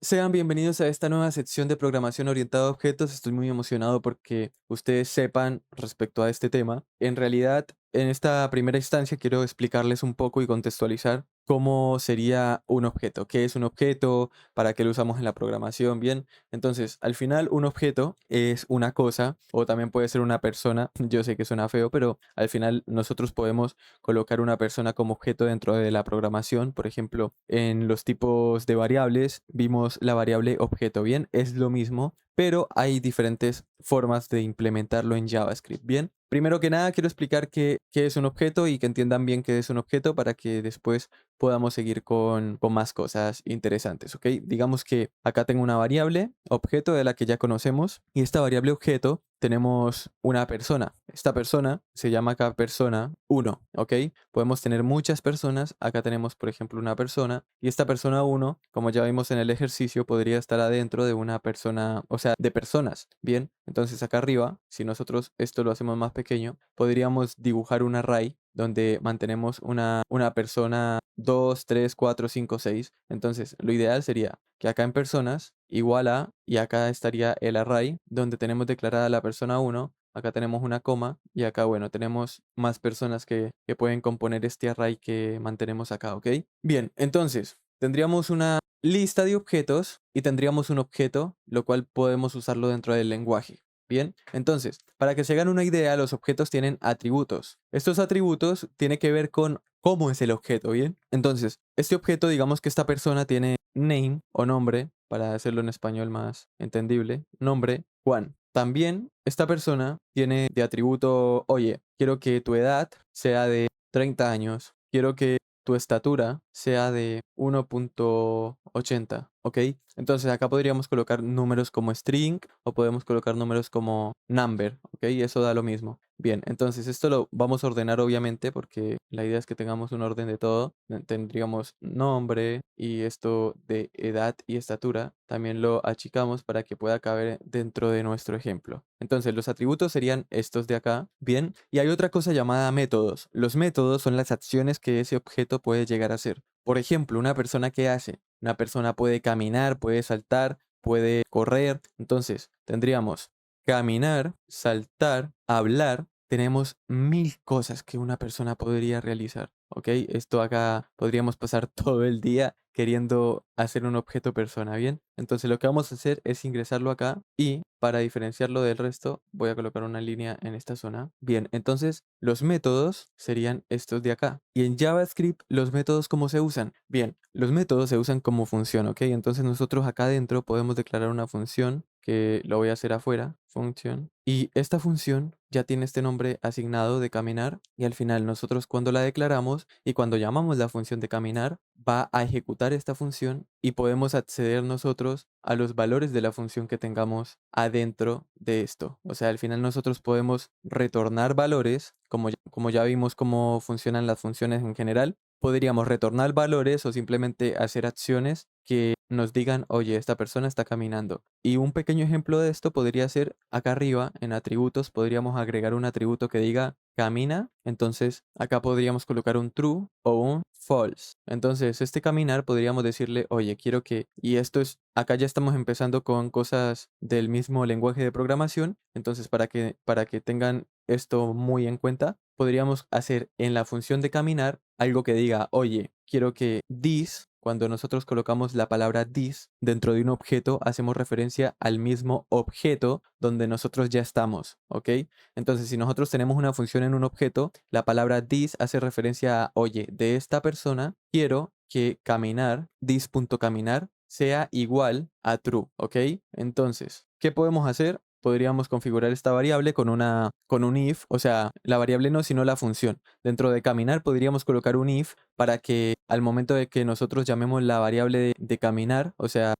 Sean bienvenidos a esta nueva sección de programación orientada a objetos. Estoy muy emocionado porque ustedes sepan respecto a este tema. En realidad, en esta primera instancia quiero explicarles un poco y contextualizar cómo sería un objeto, qué es un objeto, para qué lo usamos en la programación, bien. Entonces, al final, un objeto es una cosa o también puede ser una persona. Yo sé que suena feo, pero al final nosotros podemos colocar una persona como objeto dentro de la programación. Por ejemplo, en los tipos de variables vimos la variable objeto, bien, es lo mismo, pero hay diferentes formas de implementarlo en JavaScript, bien. Primero que nada, quiero explicar qué es un objeto y que entiendan bien qué es un objeto para que después podamos seguir con más cosas interesantes, ¿ok? Digamos que acá tengo una variable objeto de la que ya conocemos y esta variable objeto tenemos una persona. Esta persona se llama acá persona uno, ¿ok? Podemos tener muchas personas. Acá tenemos, por ejemplo, una persona y esta persona uno, como ya vimos en el ejercicio, podría estar adentro de una persona, o sea, de personas. Bien, entonces acá arriba, si nosotros esto lo hacemos más pequeño, podríamos dibujar un array donde mantenemos una persona 2 3 4 5 6. Entonces, lo ideal sería que acá en personas igual a, y acá estaría el array donde tenemos declarada la persona uno. Acá tenemos una coma y acá, bueno, tenemos más personas que pueden componer este array que mantenemos acá, ¿ok? Bien, entonces tendríamos una lista de objetos y tendríamos un objeto, lo cual podemos usarlo dentro del lenguaje. Bien, entonces, para que se hagan una idea, los objetos tienen atributos. Estos atributos tienen que ver con cómo es el objeto, ¿bien? Entonces, este objeto, digamos que esta persona tiene name o nombre, para hacerlo en español más entendible, nombre Juan. También esta persona tiene de atributo, oye, quiero que tu edad sea de 30 años, quiero que tu estatura sea de 1,80, ¿ok? Entonces acá podríamos colocar números como string o podemos colocar números como number, ¿ok? Eso da lo mismo. Bien, entonces esto lo vamos a ordenar obviamente porque la idea es que tengamos un orden de todo. Tendríamos nombre y esto de edad y estatura también lo achicamos para que pueda caber dentro de nuestro ejemplo. Entonces los atributos serían estos de acá, bien, y hay otra cosa llamada métodos. Los métodos son las acciones que ese objeto puede llegar a hacer. Por ejemplo, una persona que hace, una persona puede caminar, puede saltar, puede correr. Entonces tendríamos caminar, saltar, hablar. Tenemos 1000 cosas que una persona podría realizar, ¿ok? Esto acá podríamos pasar todo el día queriendo hacer un objeto persona, ¿bien? Entonces lo que vamos a hacer es ingresarlo acá y para diferenciarlo del resto voy a colocar una línea en esta zona. Bien, entonces los métodos serían estos de acá. Y en JavaScript, ¿los métodos cómo se usan? Bien, los métodos se usan como función, ¿ok? Entonces nosotros acá adentro podemos declarar una función que lo voy a hacer afuera, función. Y esta función ya tiene este nombre asignado de caminar y al final nosotros cuando la declaramos y cuando llamamos la función de caminar va a ejecutar esta función y podemos acceder nosotros a los valores de la función que tengamos adentro de esto. O sea, al final nosotros podemos retornar valores, como ya vimos cómo funcionan las funciones en general. Podríamos retornar valores o simplemente hacer acciones que nos digan, oye, esta persona está caminando. Y un pequeño ejemplo de esto podría ser acá arriba en atributos, podríamos agregar un atributo que diga camina. Entonces acá podríamos colocar un true o un false. Entonces este caminar podríamos decirle, oye, quiero que, y esto es, acá ya estamos empezando con cosas del mismo lenguaje de programación. Entonces para que tengan esto muy en cuenta, podríamos hacer en la función de caminar algo que diga, oye, quiero que this, cuando nosotros colocamos la palabra this dentro de un objeto, hacemos referencia al mismo objeto donde nosotros ya estamos, ¿ok? Entonces, si nosotros tenemos una función en un objeto, la palabra this hace referencia a, oye, de esta persona quiero que caminar, this.caminar, sea igual a true, ¿ok? Entonces, ¿qué podemos hacer? Podríamos configurar esta variable con un if, o sea, la variable no, sino la función. Dentro de caminar podríamos colocar un if para que al momento de que nosotros llamemos la variable de caminar, o sea,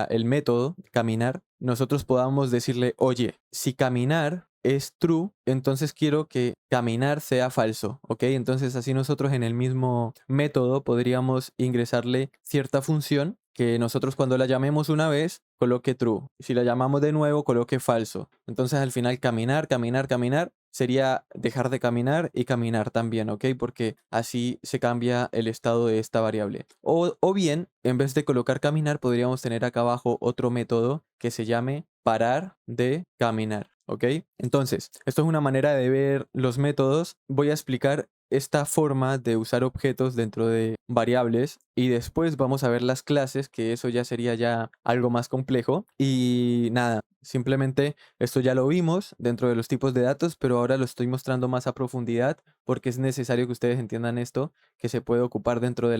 el método caminar, nosotros podamos decirle, oye, si caminar es true, entonces quiero que caminar sea falso, ¿ok? Entonces así nosotros en el mismo método podríamos ingresarle cierta función que nosotros cuando la llamemos una vez coloque true. Si la llamamos de nuevo coloque falso. Entonces al final caminar, caminar, caminar sería dejar de caminar y caminar también, ¿ok? Porque así se cambia el estado de esta variable. O bien, en vez de colocar caminar, podríamos tener acá abajo otro método que se llame parar de caminar, ¿ok? Entonces, esto es una manera de ver los métodos. Voy a explicar esta forma de usar objetos dentro de variables y después vamos a ver las clases, que eso ya sería ya algo más complejo. Y nada, simplemente esto ya lo vimos dentro de los tipos de datos, pero ahora lo estoy mostrando más a profundidad porque es necesario que ustedes entiendan esto, que se puede ocupar dentro de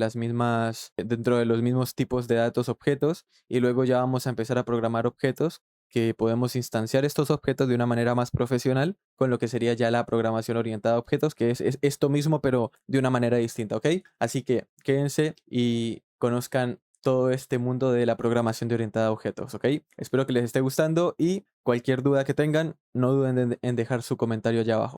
dentro de los mismos tipos de datos objetos, y luego ya vamos a empezar a programar objetos que podemos instanciar estos objetos de una manera más profesional con lo que sería ya la programación orientada a objetos, que es esto mismo, pero de una manera distinta, ¿ok? Así que quédense y conozcan todo este mundo de la programación de orientada a objetos, ¿ok? Espero que les esté gustando y cualquier duda que tengan, no duden en dejar su comentario allá abajo.